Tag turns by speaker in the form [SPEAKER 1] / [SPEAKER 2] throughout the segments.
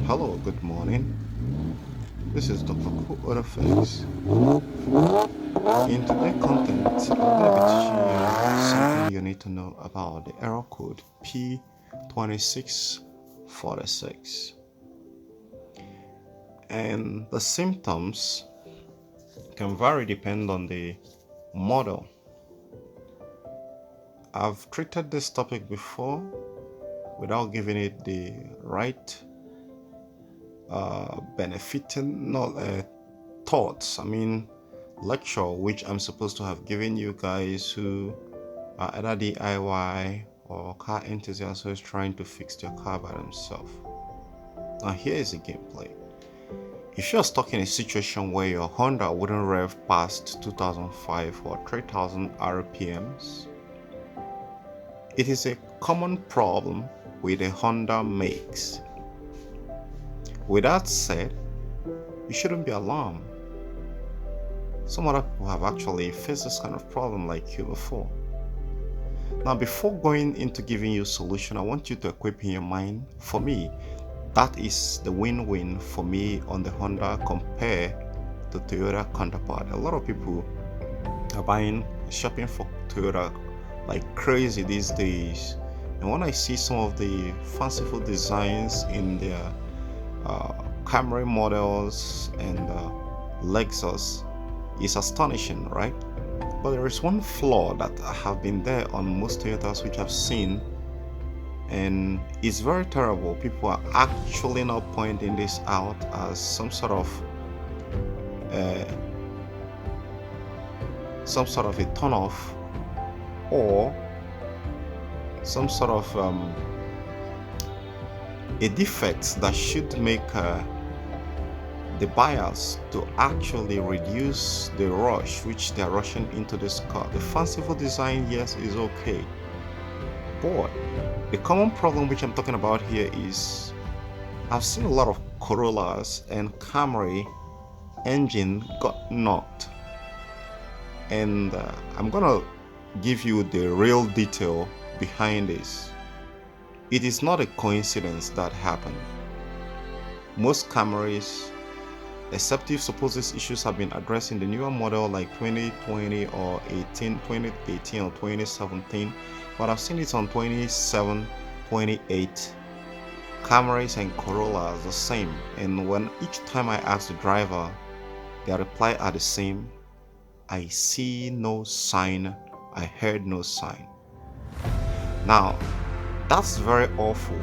[SPEAKER 1] Hello, good morning. This is Dr. Effects. In today's content, I'm going to be teaching you something you need to know about the error code P2646. And the symptoms can vary depending on the model. I've treated this topic before without giving it the right benefiting thoughts. Lecture which I'm supposed to have given you guys who are either DIY or car enthusiasts who is trying to fix their car by themselves. Now here is the gameplay. If you're stuck in a situation where your Honda wouldn't rev past 2005 or 3000 RPMs, it is a common problem with the Honda makes. With that said, you shouldn't be alarmed. Some other people have actually faced this kind of problem like you before. Now, before going into giving you a solution, I want you to equip in your mind, for me, that is the win-win for me on the Honda compared to Toyota counterpart. A lot of people are shopping for Toyota like crazy these days. And when I see some of the fanciful designs in their Camry models and Lexus, it's astonishing, right? But there is one flaw that have been there on most Toyotas which I've seen, and it's very terrible. People are actually now pointing this out as some sort of a turn-off or some sort of a defect that should make the buyers to actually reduce the rush which they are rushing into this car. The fanciful design, yes, is okay, but the common problem which I'm talking about here is I've seen a lot of Corollas and Camry engine got knocked, and I'm gonna give you the real detail behind this. It is not a coincidence that happened. Most Camrys, except if suppose these issues have been addressed in the newer model like 2020 or 2018 or 2017, but I've seen it on 27, 28. Camrys and Corolla are the same, and when each time I ask the driver, their reply are the same: I see no sign, I heard no sign. Now, that's very awful.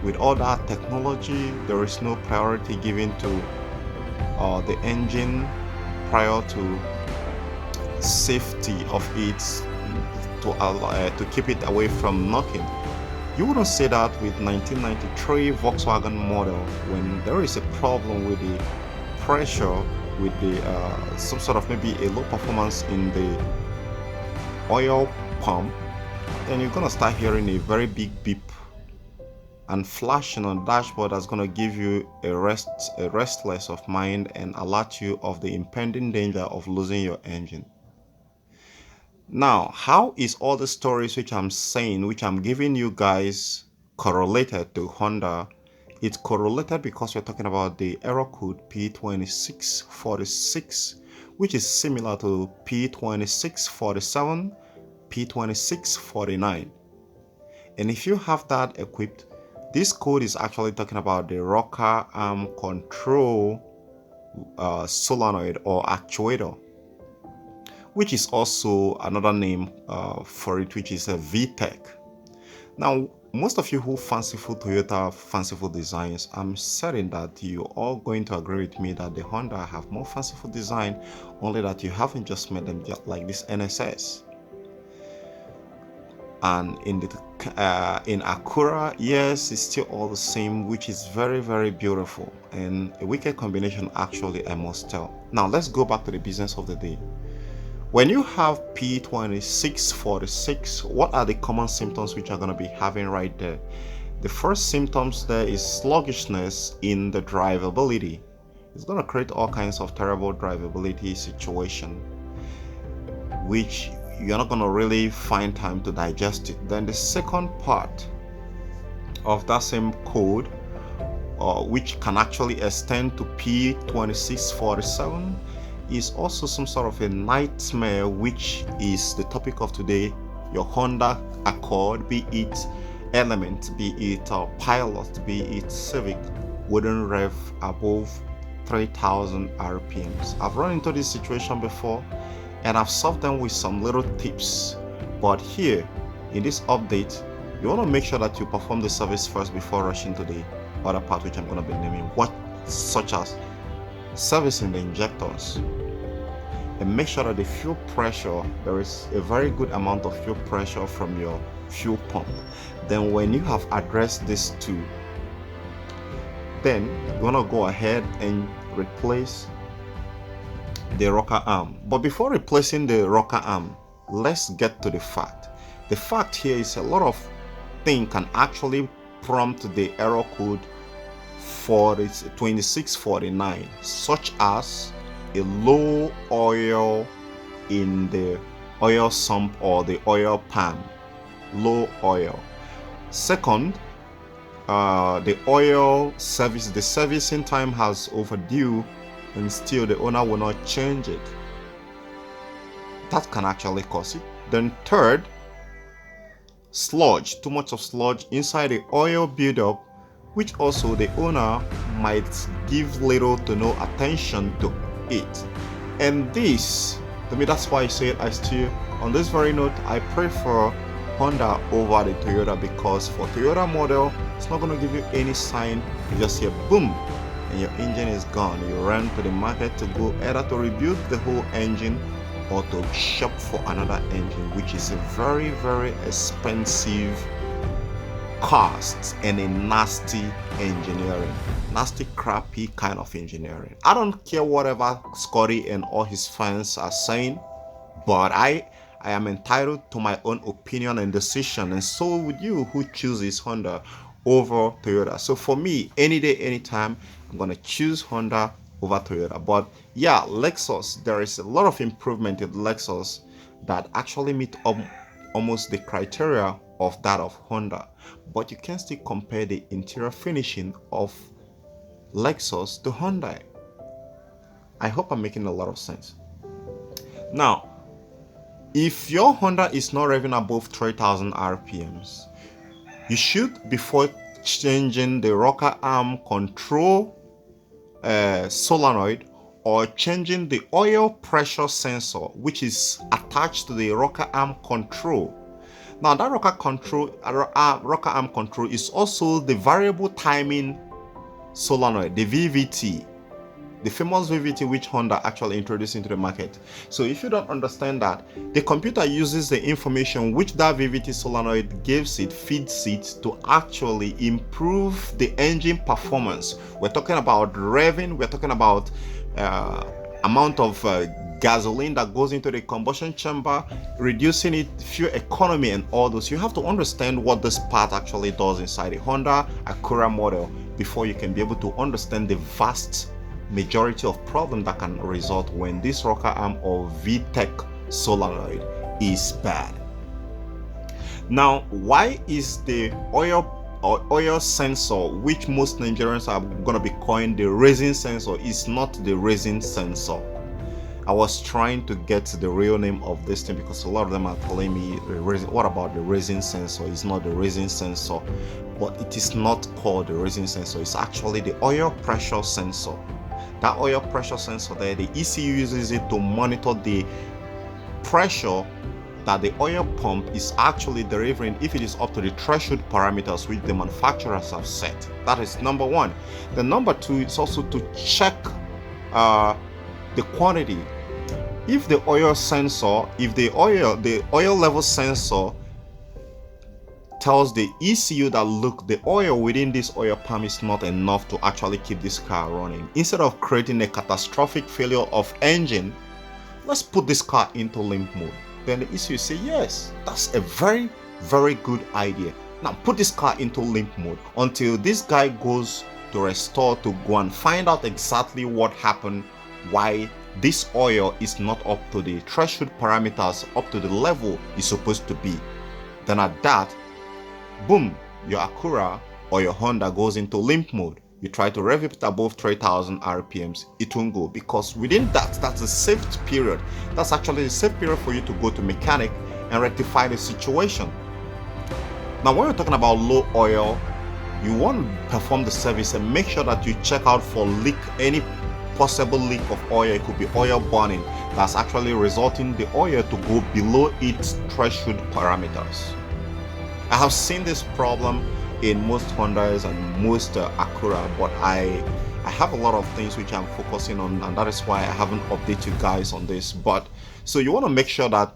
[SPEAKER 1] With all that technology, there is no priority given to the engine prior to safety of it to keep it away from knocking. You wouldn't say that with 1993 Volkswagen model when there is a problem with the pressure, with the some sort of maybe a low performance in the oil pump, then you're gonna start hearing a very big beep and flashing on the dashboard that's going to give you a restless of mind and alert you of the impending danger of losing your engine. Now, how is all the stories which I'm saying, which I'm giving you guys, correlated to Honda? It's correlated because we're talking about the error code P2646, which is similar to P2647, P2649. And if you have that equipped, this code is actually talking about the rocker arm control solenoid or actuator, which is also another name for it, which is a VTEC. Now, most of you who fanciful Toyota fanciful designs, I'm certain that you are going to agree with me that the Honda have more fanciful design, only that you haven't just made them just like this NSS. And in Acura, yes, it's still all the same, which is very, very beautiful and a wicked combination, actually, I must tell. Now let's go back to the business of the day. When you have P2646, what are the common symptoms which are going to be having right there? The first symptoms there is sluggishness in the drivability. It's going to create all kinds of terrible drivability situation, which you're not going to really find time to digest it. Then the second part of that same code which can actually extend to P2647, is also some sort of a nightmare, which is the topic of today. Your Honda Accord, be it Element, be it Pilot, be it Civic, wouldn't rev above 3000 RPMs. I've run into this situation before and I've solved them with some little tips, but here in this update you want to make sure that you perform the service first before rushing to the other part, which I'm going to be naming, such as servicing the injectors, and make sure that the fuel pressure, there is a very good amount of fuel pressure from your fuel pump. Then when you have addressed these two, then you want to go ahead and replace the rocker arm. But before replacing the rocker arm, let's get to the fact. The fact here is a lot of things can actually prompt the error code for its 2649, such as a low oil in the oil sump or the oil pan, low oil. Second, the oil service, the servicing time has overdue and still the owner will not change it. That can actually cause it. Then third, sludge, too much of sludge inside the oil buildup, which also the owner might give little to no attention to it. And this, to me, that's why I say I still, on this very note, I prefer Honda over the Toyota, because for Toyota model, it's not going to give you any sign. You just hear boom and your engine is gone. You run to the market to go either to rebuild the whole engine or to shop for another engine, which is a very, very expensive cost and a nasty engineering, nasty crappy kind of engineering. I don't care whatever Scotty and all his fans are saying, but I am entitled to my own opinion and decision, and so would you who chooses Honda over Toyota. So for me, any day, anytime, I'm gonna choose Honda over Toyota. But yeah, Lexus, there is a lot of improvement in Lexus that actually meet almost the criteria of that of Honda, but you can still compare the interior finishing of Lexus to Honda. I hope I'm making a lot of sense. Now, if your Honda is not revving above 3000 RPMs, you should, before changing the rocker arm control solenoid or changing the oil pressure sensor, which is attached to the rocker arm control. Now that rocker arm control is also the variable timing solenoid, the VVT, the famous VVT which Honda actually introduced into the market. So if you don't understand that, the computer uses the information which that VVT solenoid gives it, feeds it to actually improve the engine performance. We're talking about revving, we're talking about amount of gasoline that goes into the combustion chamber, reducing it, fuel economy, and all those. You have to understand what this part actually does inside a Honda Acura model before you can be able to understand the vast majority of problem that can result when this rocker arm or VTEC solenoid is bad. Now, why is the oil sensor, which most Nigerians are going to be calling the resin sensor, is not the resin sensor? I was trying to get the real name of this thing because a lot of them are telling me, what about the resin sensor? It's not the resin sensor, but it is not called the resin sensor. It's actually the oil pressure sensor. That oil pressure sensor there, the ECU uses it to monitor the pressure that the oil pump is actually delivering if it is up to the threshold parameters which the manufacturers have set. That is number one. The number two is also to check the quantity. If the oil sensor, if the oil level sensor tells the ECU that look, the oil within this oil pump is not enough to actually keep this car running, instead of creating a catastrophic failure of engine, let's put this car into limp mode. Then the ECU say, yes, that's a very, very good idea. Now put this car into limp mode until this guy goes to restore, to go and find out exactly what happened, why this oil is not up to the threshold parameters, up to the level it's supposed to be. Then at that, boom, your Acura or your Honda goes into limp mode. you try to rev it above 3000 RPMs, it won't go, because within that, that's a safe period. That's actually a safe period for you to go to mechanic and rectify the situation. Now, when you're talking about low oil, you want to perform the service and make sure that you check out for leak, any possible leak of oil. It could be oil burning that's actually resulting the oil to go below its threshold parameters. I have seen this problem in most Hondas and most Acura, but I have a lot of things which I'm focusing on, and that is why I haven't updated you guys on this. But so you want to make sure that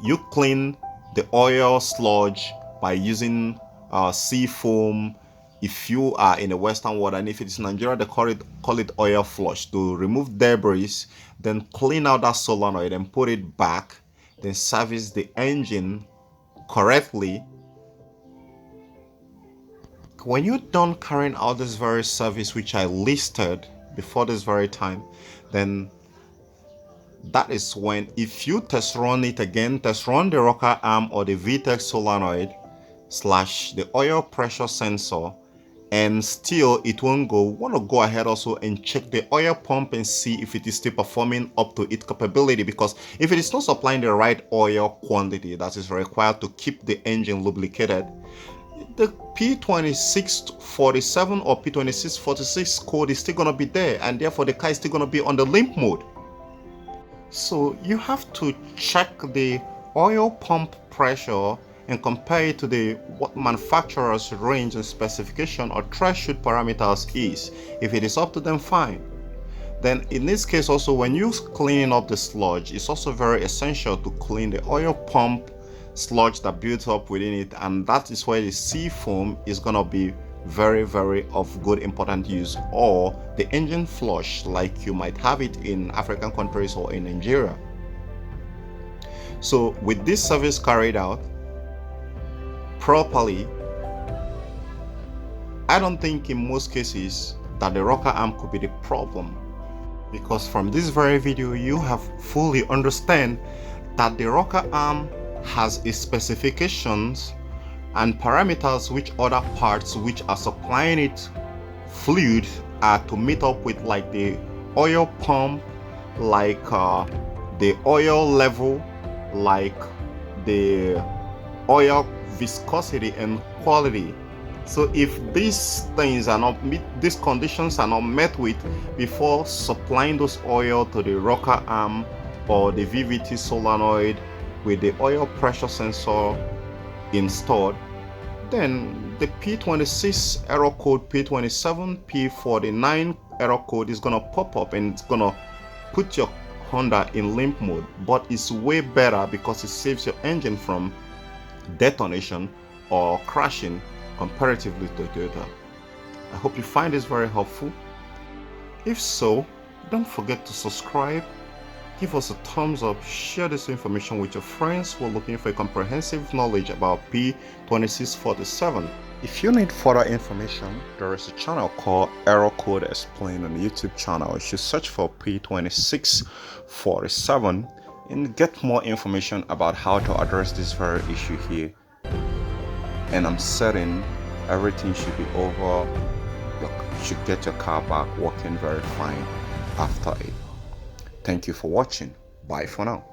[SPEAKER 1] you clean the oil sludge by using sea foam if you are in the Western world, and if it's Nigeria, they call it oil flush, to remove debris, then clean out that solenoid and put it back, then service the engine correctly. When you're done carrying out this very service which I listed before this very time, then that is when, if you test run it again, test run the rocker arm or the VTEC solenoid / the oil pressure sensor, and still it won't go, want to go ahead also and check the oil pump and see if it is still performing up to its capability, because if it is not supplying the right oil quantity that is required to keep the engine lubricated, the P2647 or P2646 code is still going to be there, and therefore the car is still going to be on the limp mode. So you have to check the oil pump pressure and compare it to the what manufacturer's range and specification or threshold parameters is. If it is up to them, fine. Then in this case also, when you're cleaning up the sludge, it's also very essential to clean the oil pump sludge that builds up within it, and that is where the sea foam is gonna be very, very of good important use, or the engine flush like you might have it in African countries or in Nigeria. So with this service carried out properly, I don't think in most cases that the rocker arm could be the problem, because from this very video you have fully understand that the rocker arm has its specifications and parameters which other parts which are supplying it fluid are to meet up with, like the oil pump, like the oil level, like the oil viscosity and quality. So if these things are not met, these conditions are not met with before supplying those oil to the rocker arm or the VVT solenoid with the oil pressure sensor installed, then the P26 error code, P27, P49 error code is gonna pop up and it's gonna put your Honda in limp mode. But it's way better because it saves your engine from detonation or crashing comparatively to Toyota. I hope you find this very helpful. If so, don't forget to subscribe, give us a thumbs up, share this information with your friends who are looking for a comprehensive knowledge about P2647. If you need further information, there is a channel called Error Code Explained on the YouTube channel. You should search for P2647 and get more information about how to address this very issue here. And I'm certain everything should be over. Look, you should get your car back working very fine after it. Thank you for watching. Bye for now.